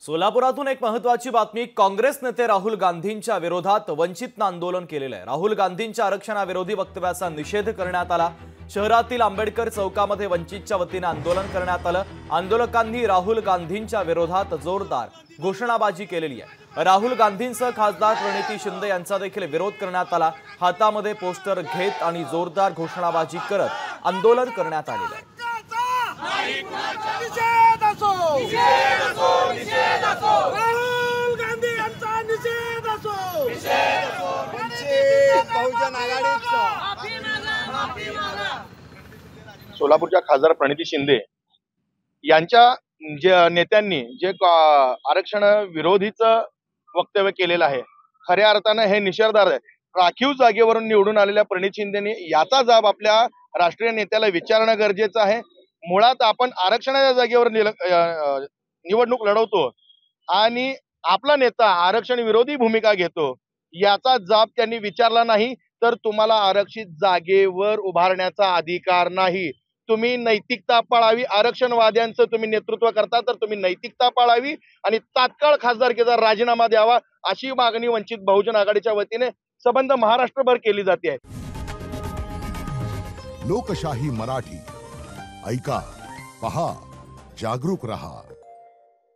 सोलापुरातून एक महत्त्वाची बातमी। काँग्रेस नेते राहुल गांधींच्या विरोधात वंचितनं आंदोलन केलेलं आहे। राहुल गांधींच्या आरक्षणाविरोधी वक्तव्याचा निषेध करण्यात आला। शहरातील आंबेडकर चौकामध्ये वंचितच्या वतीने आंदोलन करण्यात आलं। आंदोलकांनी राहुल गांधींच्या विरोधात जोरदार घोषणाबाजी केलेली आहे। राहुल गांधींसह खासदार प्रणिती शिंदे यांचा देखील विरोध करण्यात आला। हातामध्ये पोस्टर घेत आणि जोरदार घोषणाबाजी करत आंदोलन करण्यात आलेलं आहे। सोलापूरच्या खासदार प्रणिती शिंदे यांच्या नेत्यांनी जे आरक्षण विरोधीचं वक्तव्य केलेलं आहे, खऱ्या अर्थानं हे निषेधार्ह आहे। राखीव जागेवरून निवडून आलेल्या प्रणिती शिंदेनी याचा जाब आपल्या राष्ट्रीय नेत्याला विचारणं गरजेचं आहे। मुळात आपण आरक्षणाच्या जागेवर निवडणूक लढवतो आणि आपला नेता आरक्षण विरोधी भूमिका घेतो, याचा जाब त्यांनी विचारला नाही तर तुम्हाला आरक्षित जागेवर उभारण्याचा अधिकार नाही। तुम्ही नैतिकता पाळावी। आरक्षणवाद्यांचं तुम्ही नेतृत्व करता तर तुम्ही नैतिकता पाळावी आणि तात्काळ खासदारकीचा राजीनामा द्यावा, अशी मागणी वंचित बहुजन आघाडीच्या वतीने संबंध महाराष्ट्रभर केली जाते आहे। लोकशाही मराठी ऐका, पहा, जागरूक रहा।